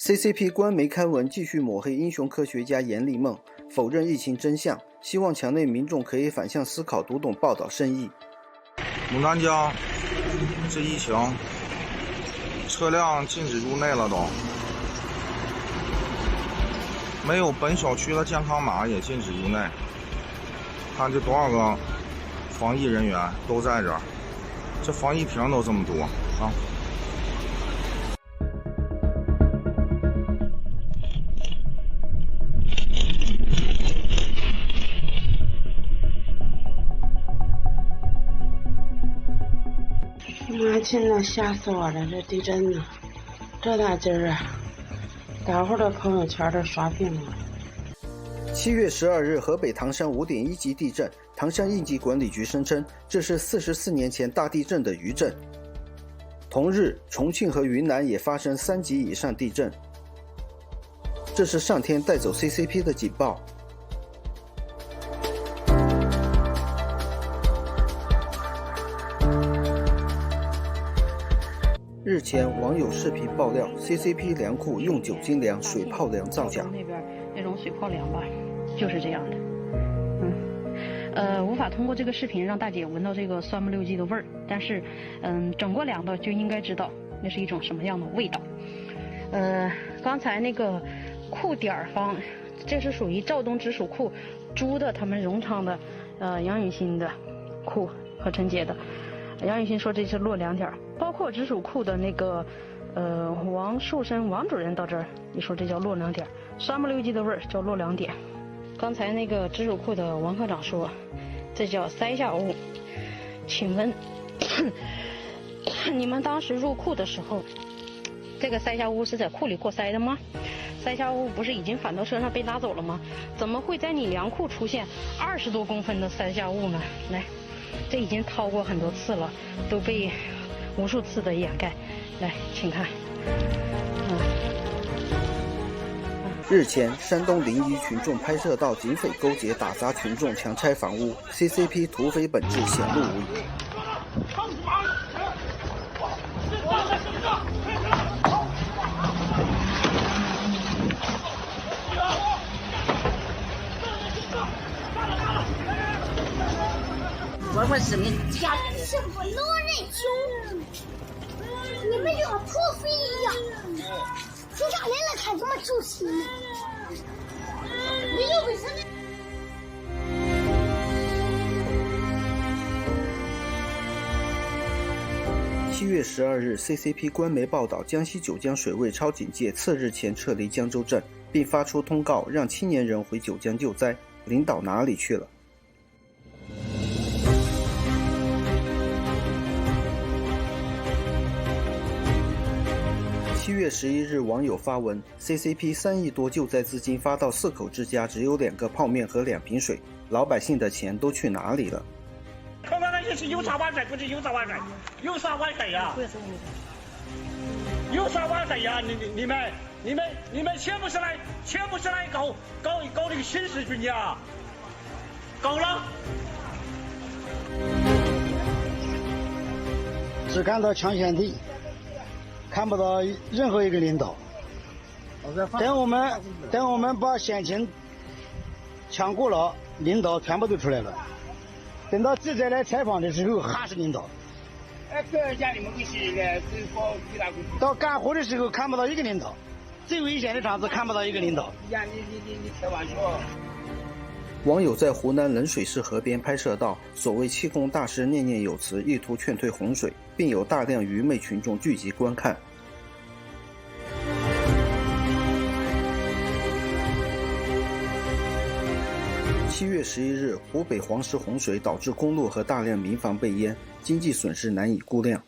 CCP 官媒刊文继续抹黑英雄科学家严立梦，否认疫情真相，希望墙内民众可以反向思考，读懂报道深意。牡丹江这疫情，车辆禁止入内了都，没有本小区的健康码也禁止入内。看这多少个防疫人员都在这儿，这防疫亭都这么多啊！妈亲了，吓死我了！这地震呢，这大劲儿啊！大伙儿的朋友圈都刷屏了。7月12日，河北唐山5.1级地震，唐山应急管理局声称这是44年前大地震的余震。同日，重庆和云南也发生3级以上地震，这是上天带走 CCP 的警报。日前，网友视频爆料 ，CCP 粮库用酒精粮、水泡粮造假。那边那种水泡粮吧，就是这样的。无法通过这个视频让大姐闻到这个酸不溜叽的味儿，但是，整过粮的就应该知道那是一种什么样的味道。刚才那个库点方，这是属于肇东直属库租的他们荣昌的，杨雨欣的库和陈杰的。杨雨欣说这是落2点，包括直属库的那个王树生王主任到这儿，你说这叫落2点，酸不溜叽的味儿叫落2点。刚才那个直属库的王科长说，这叫塞下物。请问你们当时入库的时候，这个塞下物是在库里过筛的吗？塞下物不是已经返到车上被拉走了吗？怎么会在你粮库出现20多公分的塞下物呢？来，这已经掏过很多次了，都被无数次的掩盖。来，请看。日前，山东临沂群众拍摄到警匪勾结打砸群众强拆房屋 ，CCP 土匪本质显露无遗。我是你家人，什么老人穷？你们就和土匪一样，警察来了看怎么处死你？你又为什么？7月12日 ，CCP 官媒报道，江西九江水位超警戒，次日前撤离江州镇，并发出通告，让青年人回九江救灾。领导哪里去了？7月11日，网友发文 ，CCP 3亿多救灾资金发到4口之家，只有2个泡面和2瓶水，老百姓的钱都去哪里了？看看那些是有啥完善，不是有啥完善，有啥完善呀？有啥完善呀？你们全部是来搞这个新事军呀？搞了。只看到抢先地，看不到任何一个领导。等我们把险情抢过了，领导全部都出来了。等到记者来采访的时候，还是领导。到干活的时候看不到一个领导，最危险的场子看不到一个领导。你开玩笑。网友在湖南冷水市河边拍摄到所谓气功大师念念有词，意图劝退洪水，并有大量愚昧群众聚集观看。7月11日，湖北黄石洪水导致公路和大量民房被淹，经济损失难以估量。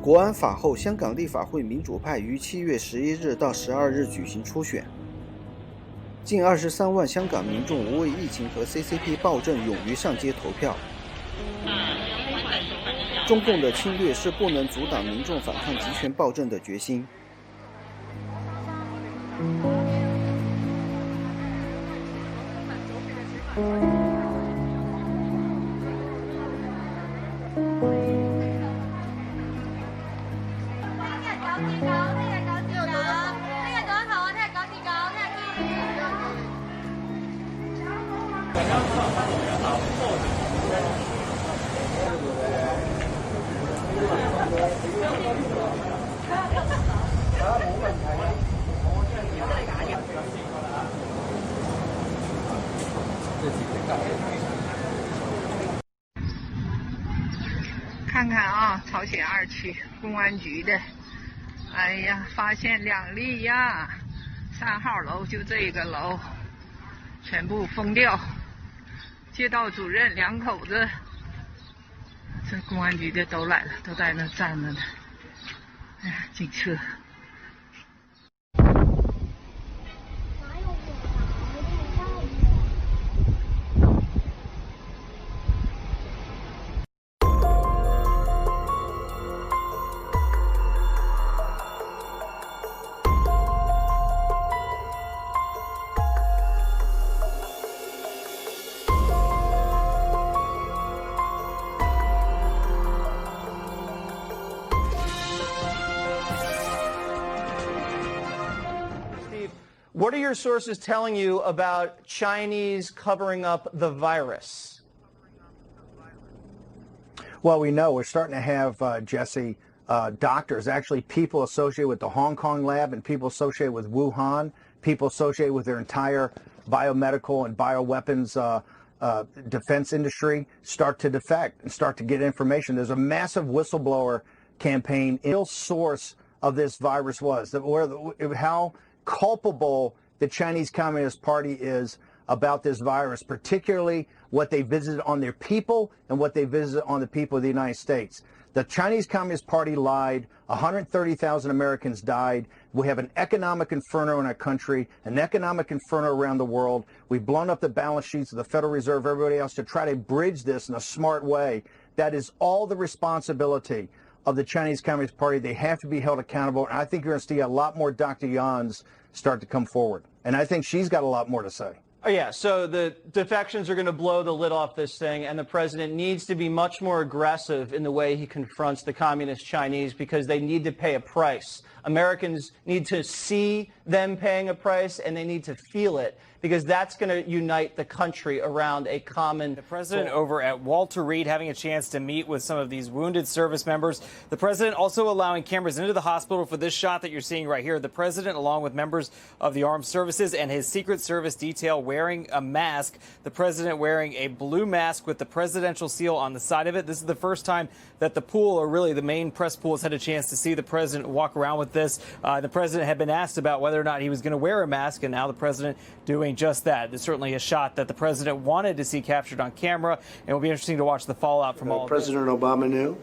国安法后，香港立法会民主派于7月11日到12日举行初选。近23万香港民众无畏疫情和 CCP 暴政，勇于上街投票。中共的侵略是不能阻挡民众反抗集权暴政的决心。看看啊，朝鲜2区公安局的，哎呀，发现2例呀，3号楼就这个楼，全部封掉。街道主任2口子，这公安局的都来了，都在那站着呢。哎呀，警车。What are your sources telling you about Chinese covering up the virus? Well, we know we're starting to have, Jesse, doctors, actually people associated with the Hong Kong lab and people associated with Wuhan, people associated with their entire biomedical and bioweapons defense industry start to defect and start to get information. There's a massive whistleblower campaign. The real source of this virus was how culpable the Chinese Communist Party is about this virus, particularly what they visited on their people and what they visited on the people of the United States. The Chinese Communist Party lied. 130,000 Americans died. We have an economic inferno in our country, an economic inferno around the world. We've blown up the balance sheets of the Federal Reserve, everybody else, to try to bridge this in a smart way. That is all the responsibility of the Chinese Communist Party. They have to be held accountable. And I think you're going to see a lot more Dr. Yans start to come forward. And I think she's got a lot more to say. Oh, yeah, so the defections are going to blow the lid off this thing, and the president needs to be much more aggressive in the way he confronts the communist Chinese because they need to pay a price. Americans need to see them paying a price, and they need to feel it, because that's going to unite the country around a common The president over at Walter Reed having a chance to meet with some of these wounded service members. The president also allowing cameras into the hospital for this shot that you're seeing right here. The president, along with members of the armed services and his Secret Service detail, wearing a mask. The president wearing a blue mask with the presidential seal on the side of it. This is the first time that the pool, or really the main press pool, has had a chance to see the president walk around with this. The president had been asked about whether or not he was going to wear a mask, and now the president doing just that. It's certainly a shot that the president wanted to see captured on camera, and it will be interesting to watch the fallout from all of this. President Obama knew.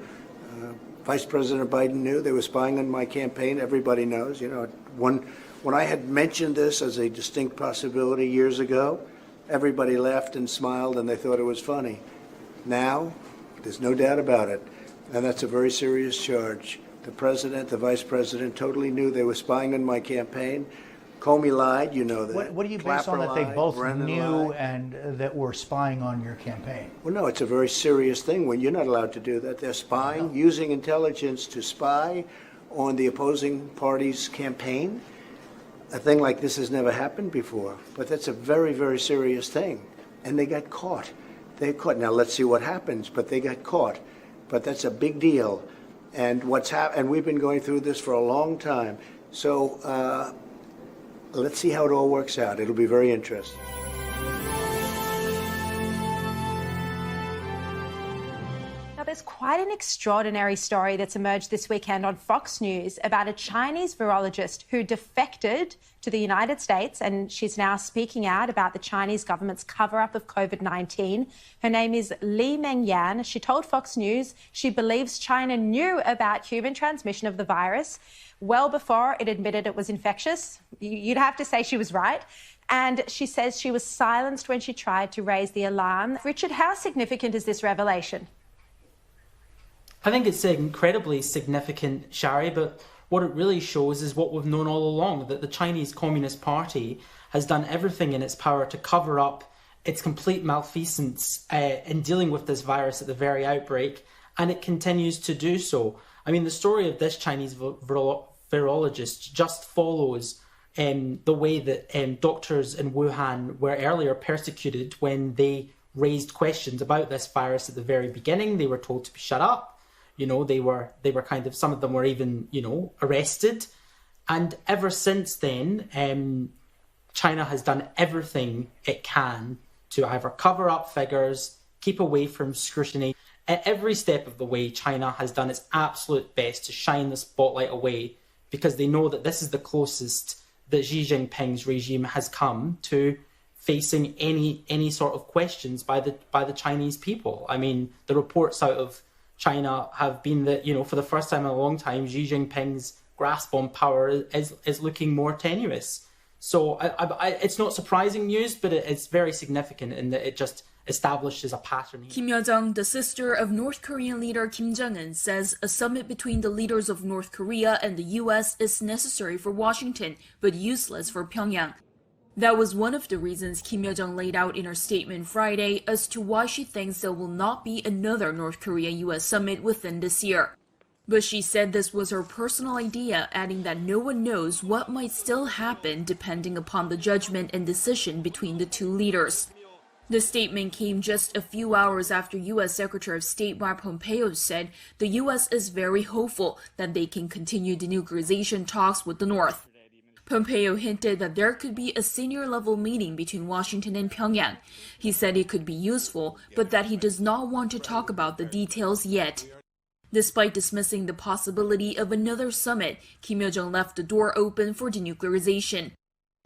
Vice President Biden knew. They were spying on my campaign. Everybody knows. You know, when I had mentioned this as a distinct possibility years ago, everybody laughed and smiled, and they thought it was funny. Now, there's no doubt about it, and that's a very serious charge. The president, the vice president, totally knew they were spying on my campaign. Comey lied, you know that. What do you base on that they both knew and that were spying on your campaign? Well, no, it's a very serious thing when you're not allowed to do that. They're spying, using intelligence to spy on the opposing party's campaign. A thing like this has never happened before, but that's a very, very serious thing. And they got caught. They got caught. Now let's see what happens, but they got caught. But that's a big deal. And and we've been going through this for a long time. So let's see how it all works out. It'll be very interesting. Now, there's quite an extraordinary story that's emerged this weekend on Fox News about a Chinese virologist who defected to the United States, and she's now speaking out about the Chinese government's cover-up of COVID-19. Her name is Li Mengyan. She told Fox News she believes China knew about human transmission of the virus well before it admitted it was infectious. You'd have to say she was right. And she says she was silenced when she tried to raise the alarm. Richard, how significant is this revelation? I think it's incredibly significant, Shari, but what it really shows is what we've known all along, that the Chinese Communist Party has done everything in its power to cover up its complete malfeasance in dealing with this virus at the very outbreak, and it continues to do so. I mean, the story of this Chinese virologist just follows the way that doctors in Wuhan were earlier persecuted when they raised questions about this virus at the very beginning. They were told to shut up. You know, they were kind of, some of them were even, you know, arrested. And ever since then, China has done everything it can to either cover up figures, keep away from scrutiny. At every step of the way, China has done its absolute best to shine the spotlight away, because they know that this is the closest that Xi Jinping's regime has come to facing any sort of questions by the Chinese people. I mean, the reports out of China have been that, you know, for the first time in a long time, Xi Jinping's grasp on power is looking more tenuous. So it's not surprising news, but it's very significant in that it just establishes a pattern. Kim Yo-jong, the sister of North Korean leader Kim Jong-un, says a summit between the leaders of North Korea and the U.S. is necessary for Washington, but useless for Pyongyang. That was one of the reasons Kim Yo-jong laid out in her statement Friday as to why she thinks there will not be another North Korea-U.S. summit within this year. But she said this was her personal idea, adding that no one knows what might still happen depending upon the judgment and decision between the two leaders. The statement came just a few hours after U.S. Secretary of State Mike Pompeo said the U.S. is very hopeful that they can continue denuclearization talks with the North. Pompeo hinted that there could be a senior-level meeting between Washington and Pyongyang. He said it could be useful, but that he does not want to talk about the details yet. Despite dismissing the possibility of another summit, Kim Yo-jong left the door open for denuclearization.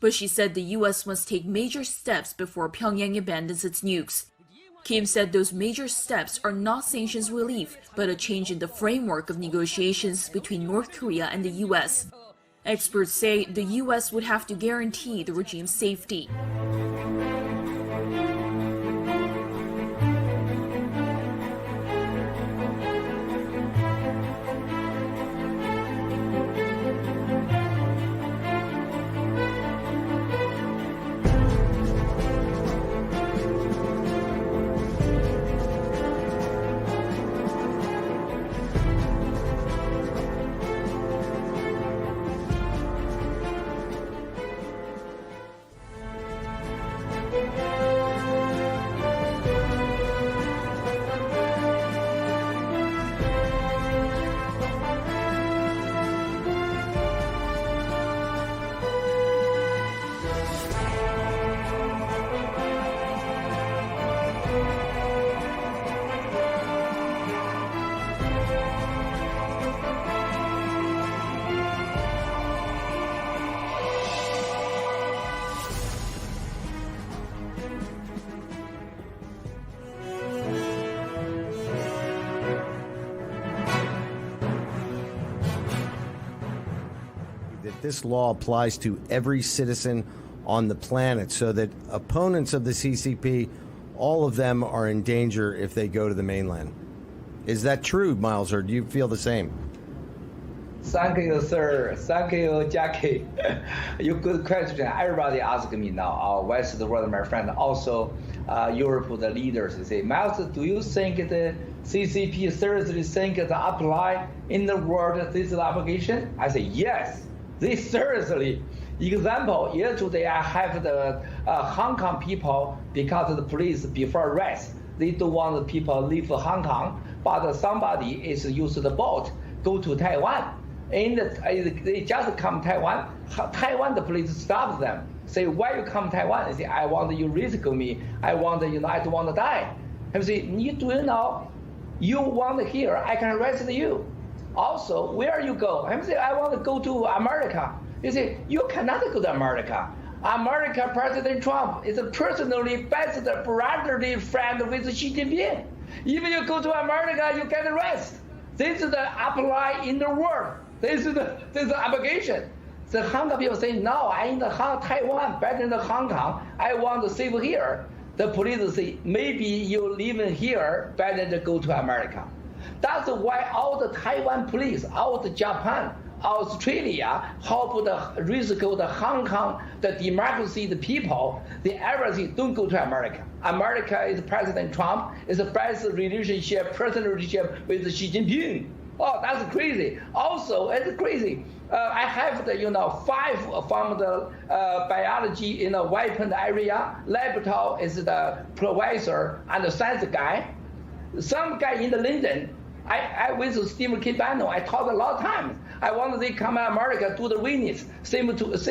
But she said the U.S. must take major steps before Pyongyang abandons its nukes. Kim said those major steps are not sanctions relief, but a change in the framework of negotiations between North Korea and the U.S. Experts say the U.S. would have to guarantee the regime's safety. This law applies to every citizen on the planet, so that opponents of the CCP, all of them are in danger if they go to the mainland. Is that true, Miles, or do you feel the same? Thank you, sir. Thank you, Jackie. You good question. Everybody ask me now, West of the world, my friend, also Europe, the leaders, they say, Miles, do you think the CCP seriously think it apply in the world this application? I say, yes. They seriously. Example, yesterday I have the Hong Kong people, because the police before arrest, they don't want the people leave Hong Kong, but somebody is use the boat, go to Taiwan. And they just come Taiwan. Taiwan, the police stops them. Say, why you come Taiwan? They say, I want you risk me. I want, I don't want to die. I say, you do know, you want here, I can arrest you. Also, where you go? I say, I want to go to America. You say, you cannot go to America. America, President Trump is a personally best brotherly friend with Xi Jinping. If you go to America, you get arrested. This is the apply in the world. This is the obligation. The Hong Kong people say, no, I'm in the Taiwan, better than Hong Kong. I want to save here. The police say, maybe you live here, better to go to America. That's why all the Taiwan police, all the Japan, Australia, help the risk of the Hong Kong, the democracy, the people, the everything don't go to America. America is President Trump is the best relationship, personal relationship with Xi Jinping. Oh, that's crazy. Also, it's crazy. I have the 5 from the biology in the weapon area. Laboratory is the professor and the science guy. Some guy in the London. I with Stephen Kibano. I talked a lot of times. I want they come to America do the witness. Same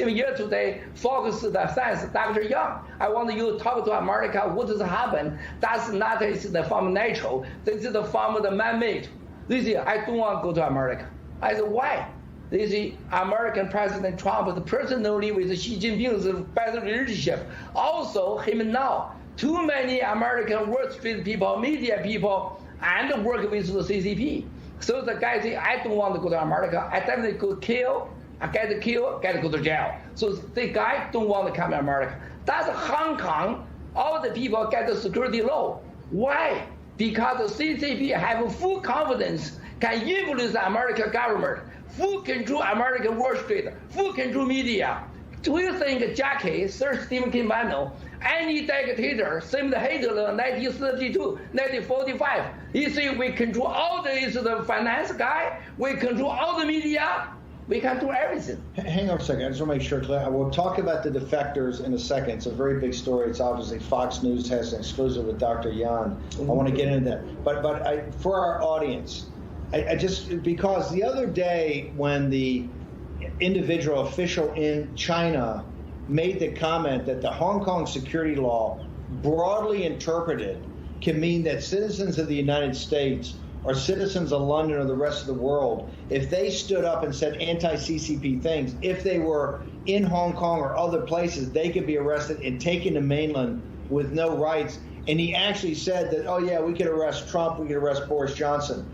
year today, focus the science. Dr. Young. I want you to talk to America. What has happened? That's not is the from natural. This is the from the man-made. This is I don't want to go to America. I said why? This is American President Trump personally with Xi Jinping's better relationship. Also him now. Too many American Wall Street people, media people, and work with the CCP. So the guy say, I don't want to go to America. I definitely go kill. I get killed, get to go to jail. So the guy don't want to come to America. That's Hong Kong. All the people get the security law. Why? Because the CCP have full confidence, can influence the American government, full control American Wall Street, full control media. Do you think Jackie, Sir Stephen Kibano, any dictator, same the Hitler, 1932, 1945, he say we control all the finance guy, we control all the media, we can do everything. Hang on a second, I just want to make sure clear. We'll talk about the defectors in a second. It's a very big story. It's obviously Fox News has an exclusive with Dr. Yan. I want to get into that. But for our audience, I just, because the other day when the individual official in China made the comment that the Hong Kong security law, broadly interpreted, can mean that citizens of the United States or citizens of London or the rest of the world, if they stood up and said anti-CCP things, if they were in Hong Kong or other places, they could be arrested and taken to mainland with no rights. And he actually said that, oh yeah, we could arrest Trump, we could arrest Boris Johnson.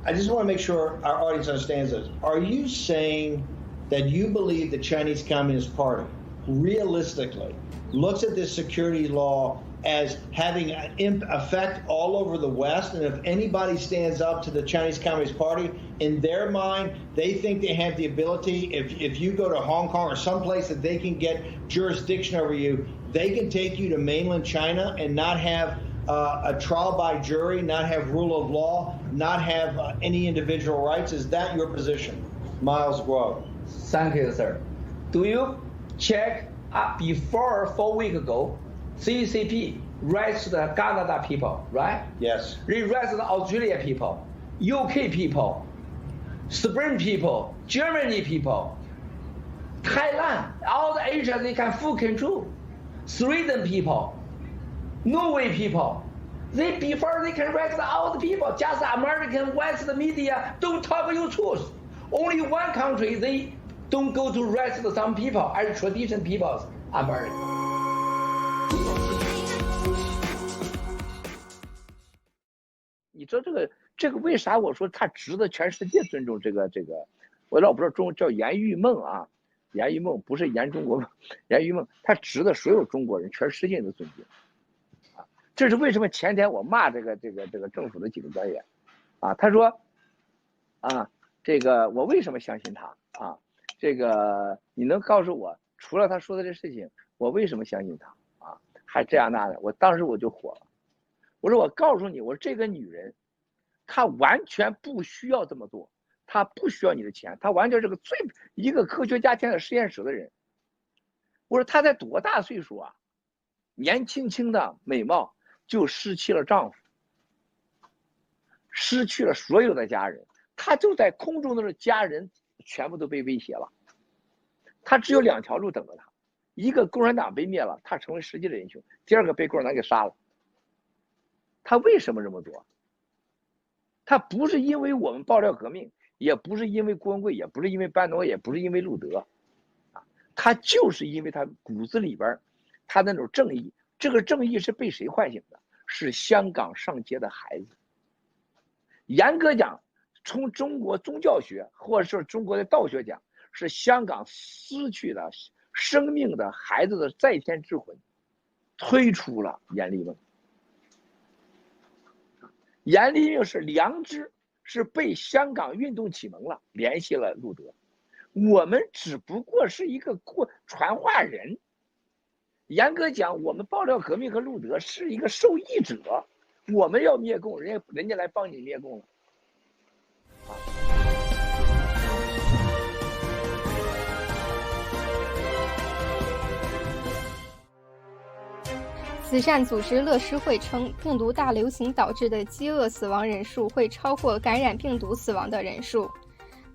I just want to make sure our audience understands this. Are you saying that you believe the Chinese Communist Party realistically looks at this security law as having an effect all over the West, and if anybody stands up to the Chinese Communist Party, in their mind, they think they have the ability, if you go to Hong Kong or someplace that they can get jurisdiction over you, they can take you to mainland China and not have a trial by jury, not have rule of law, not have any individual rights? Is that your position? Miles Guo. Thank you, sir. Do you check before 4 weeks ago, CCP arrested the Canada people, right? Yes. They arrested the Australia people, UK people, Spain people, Germany people, Thailand, all the Asia they can full control. Sweden people, Norway people. Before they can arrest all the people, just American West media don't talk you truth. Only one country they don't go to arrest some people as traditional people, America. 你知道这个为啥我说他值得全世界尊重？这个，我老不知道中文叫严玉梦啊，严玉梦不是严中国梦，严玉梦，他值得所有中国人、全世界的尊敬啊！这是为什么前天我骂这个政府的几个官员啊？他说啊，我为什么相信他啊？你能告诉我，除了他说的这事情，我为什么相信他啊？还这样那的，我当时我就火了。我说我告诉你，我说这个女人，她完全不需要这么做，她不需要你的钱，她完全是一个科学家建在实验室的人。我说她才多大岁数啊？年轻轻的美貌就失去了丈夫，失去了所有的家人，她就在空中的家人全部都被威胁了。她只有2条路等着她，一个共产党被灭了，她成为实际的英雄；第二个被共产党给杀了。他为什么这么做？他不是因为我们爆料革命，也不是因为郭文贵，也不是因为班农，也不是因为路德，他就是因为他骨子里边他那种正义。这个正义是被谁唤醒的？是香港上街的孩子。严格讲，从中国宗教学或者是中国的道学讲，是香港失去了生命的孩子的在天之魂，推出了严厉梦。严厉命是良知，是被香港运动启蒙了，联系了路德。我们只不过是一个传话人，严格讲，我们爆料革命和路德是一个受益者，我们要灭共，人家来帮你灭共了。慈善组织乐施会称，病毒大流行导致的饥饿死亡人数会超过感染病毒死亡的人数。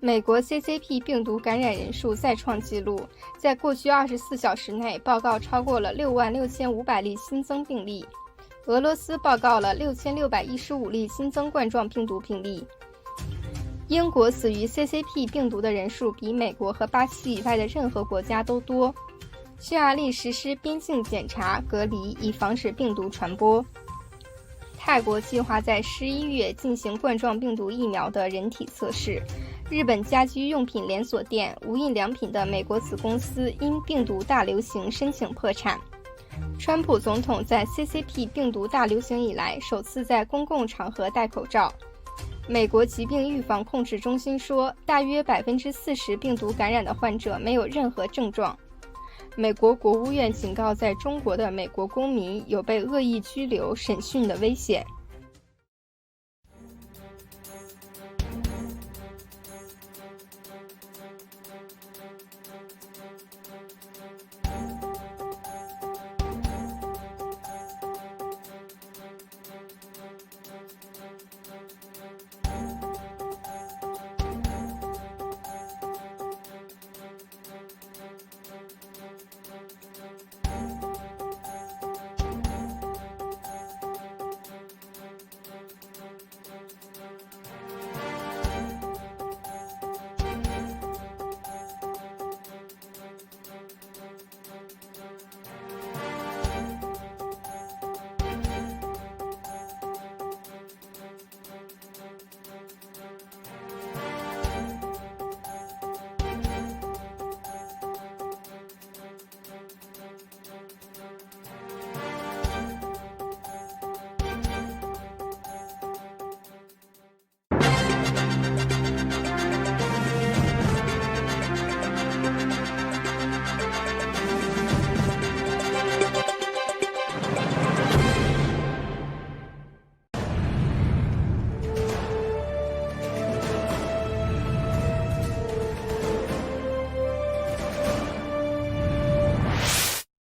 美国 CCP 病毒感染人数再创纪录，在过去24小时内报告超过了66500例新增病例。俄罗斯报告了6615例新增冠状病毒病例。英国死于 CCP 病毒的人数比美国和巴西以外的任何国家都多。匈牙利实施边境检查隔离，以防止病毒传播。泰国计划在11月进行冠状病毒疫苗的人体测试。日本家居用品连锁店无印良品的美国子公司因病毒大流行申请破产。川普总统在 CCP 病毒大流行以来首次在公共场合戴口罩。美国疾病预防控制中心说，大约40%病毒感染的患者没有任何症状。美国国务院警告，在中国的美国公民有被恶意拘留、审讯的危险。